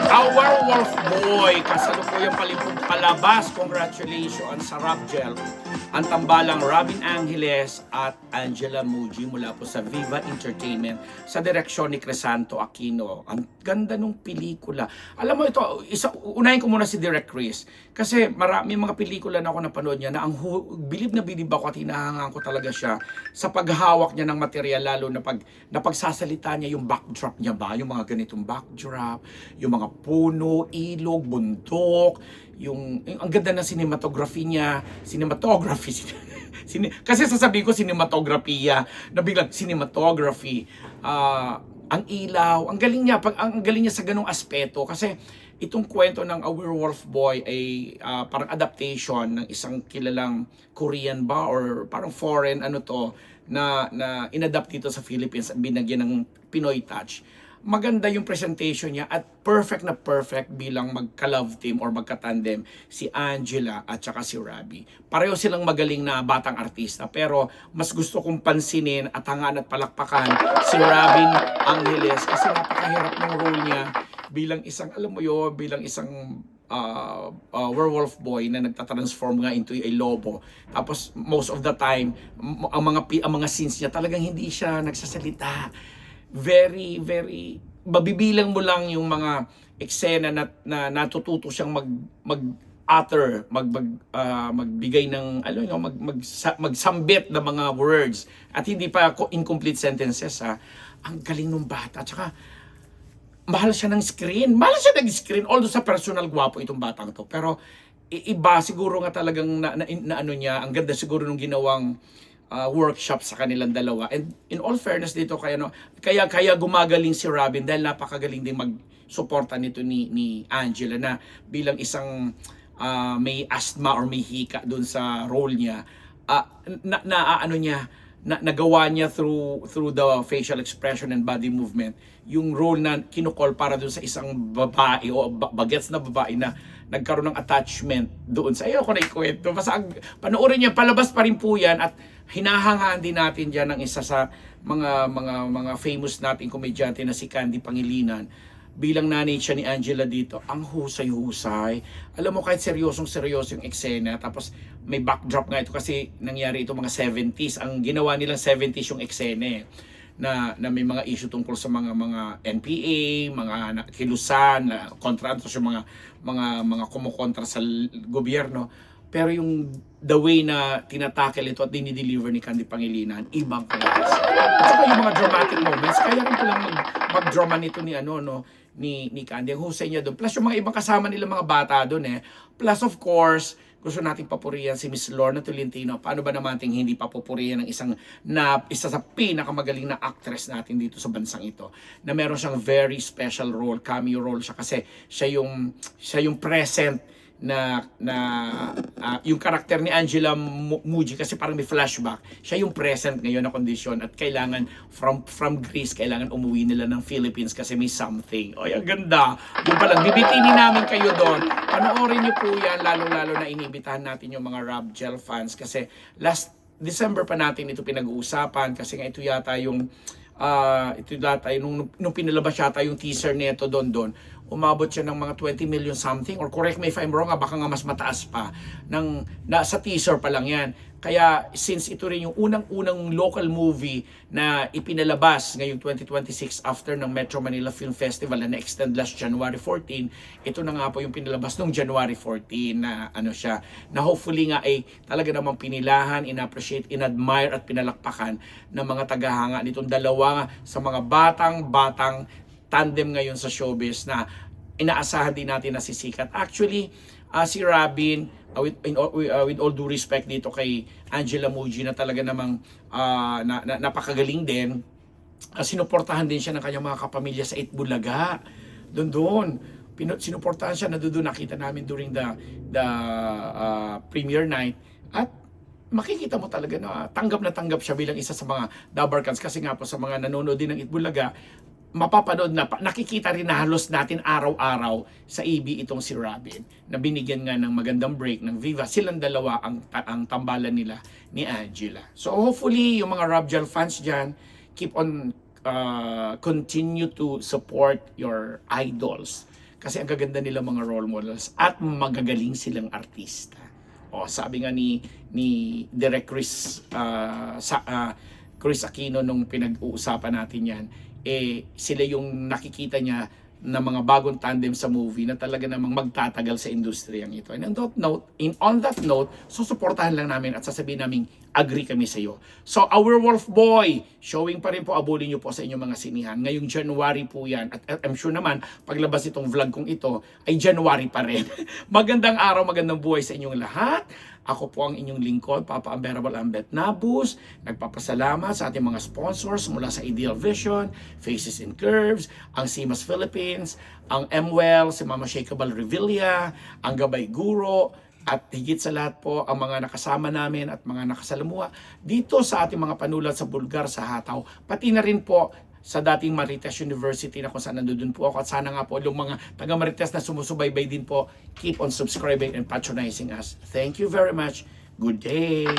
Our Wolf Boy, kasalukuyang palimpong palabas. Congratulations sa Rapgel. Ang tambalang Robin Angeles at Angela Muji mula po sa Viva Entertainment sa direksyon ni Crisanto Aquino. Ang ganda nung pelikula. Alam mo ito, unahin ko muna si Direk Chris. Kasi marami mga pelikula na ako napanood niya na bilib na bilib ako at hinahangaan ko talaga siya sa paghawak niya ng material, lalo na pagsasalita niya, yung backdrop niya ba, yung mga ganitong backdrop, yung mga puno, ilog, bundok, ang ganda ng cinematography niya, kasi sasabihin ko cinematografiya, na biglang cinematography, ang ilaw, ang galing niya, ang galing niya sa ganung aspeto, kasi itong kwento ng A Werewolf Boy ay parang adaptation ng isang kilalang Korean ba or parang foreign na inadapt dito sa Philippines, binagyan ng Pinoy touch. Maganda yung presentation niya at perfect na perfect bilang magka-love team or magka-tandem si Angela at saka si Robbie. Pareho silang magaling na batang artista, pero mas gusto kong pansinin at hangaan at palakpakan si Robin Angeles kasi napakahirap ng role niya bilang isang, alam mo yun, bilang isang werewolf boy na nagtatransform nga into a lobo. Tapos most of the time, ang mga scenes niya talagang hindi siya nagsasalita. Very mabibilang mo lang yung mga eksena na natututo siyang mag-utter, magbigay ng magsambit ng mga words at hindi pa incomplete sentences. Ang galing ng bata, tsaka mahal siya ng screen. Mahal siya ng screen, although sa personal gwapo itong batang to. Pero iba siguro nga talagang niya, ang ganda siguro nung ginawang workshop sa kanilang dalawa. And in all fairness dito, kaya gumagaling si Robin dahil napakagaling din mag-suporta nito ni Angela na bilang isang may asthma or may hika doon sa role niya. Nagawa niya through the facial expression and body movement yung role na kinukol para doon sa isang babae o bagets na babae na nagkaroon ng attachment doon sa ayoko na ikwento. Basta panoorin niya, palabas pa rin po yan at hinahangaan din natin dyan ng isa sa mga famous nating komedyante na si Candy Pangilinan. Bilang nanay siya ni Angela dito, ang husay-husay. Alam mo, kahit seryoso yung eksena, tapos may backdrop nga ito kasi nangyari ito mga 70s. Ang ginawa nilang 70s yung eksena na may mga issue tungkol sa mga NPA, mga kilusan, kontra yung mga kumukontra sa gobyerno. Pero yung the way na tinatakel ito at dinideliver ni Candy Pangilinan, ibang klase. At saka yung mga dramatic moments, kaya rin palang mag-drama nito ni Candy. Ang husay niya doon. Plus yung mga ibang kasama nila mga bata doon Plus of course, gusto nating papurihan si Miss Lorna Tolentino. Paano ba naman ting hindi papupurihan ng isa sa pinakamagaling na actress natin dito sa bansang ito, na meron siyang very special role, cameo role siya kasi siya yung present yung karakter ni Angela Muji kasi parang may flashback. Siya yung present ngayon na kondisyon at kailangan from Greece, kailangan umuwi nila ng Philippines kasi may something. Ay, ang ganda. Yung palang bibitinin namin kayo doon. Panoorin niyo po yan, lalo-lalo na inibitahan natin yung mga Rapgel fans kasi last December pa natin ito pinag-uusapan kasi nga ito yata yung nung pinalabas yata yung teaser nito doon, umabot siya ng mga 20 million something, or correct me if I'm wrong, baka nga mas mataas pa sa teaser pa lang yan. Kaya since ito rin yung unang local movie na ipinalabas ngayong 2026 after ng Metro Manila Film Festival na extend last January 14, ito na nga po yung pinalabas nung January 14 na na hopefully nga ay talaga namang pinilahan, inappreciate, inadmire at pinalakpakan ng mga tagahanga nitong dalawa sa mga batang tandem ngayon sa showbiz na inaasahan din natin na sisikat. Actually, si Robin, with all due respect dito kay Angela Muji na talaga namang napakagaling din, sinuportahan din siya ng kanyang mga kapamilya sa Itbulaga. Doon. Sinuportahan siya na doon nakita namin during the premiere night. At makikita mo talaga na tanggap siya bilang isa sa mga Dabarkans kasi nga po sa mga nanonood din ng Itbulaga, mapapanood na nakikita rin na halos natin araw-araw sa EB itong si Robin na binigyan nga ng magandang break ng Viva. Silang dalawa ang tambalan nila ni Angela. So hopefully yung mga Rapgel fans dyan, keep on continue to support your idols. kasi ang gaganda nila mga role models at magagaling silang artista. O, sabi nga ni Direk Chris Chris Aquino nung pinag-uusapan natin yan, sila yung nakikita niya na mga bagong tandem sa movie na talaga namang magtatagal sa industriyang ito. And on that note, susuportahan lang namin at sasabihin namin, agree kami sa iyo. So, Our Wolf Boy, showing pa rin po, abulin nyo po sa inyong mga sinihan. Ngayong January po yan. At I'm sure naman, paglabas itong vlog kong ito, ay January pa rin. Magandang araw, magandang buhay sa inyong lahat. Ako po ang inyong lingkod, Papa Unbearable Ambet Nabus. Nagpapasalamat sa ating mga sponsors mula sa Ideal Vision, Faces and Curves, ang Simas Philippines, ang MWell, si Mama Shakeable Revilla, ang Gabay Guro, at higit sa lahat po ang mga nakasama namin at mga nakasalamuha dito sa ating mga panulat sa Bulgar, sa Hataw, pati na rin po sa dating Marites University na kung saan nandun po ako. At sana nga po yung mga taga Marites na sumusubaybay din po, keep on subscribing and patronizing us. Thank you very much. Good day.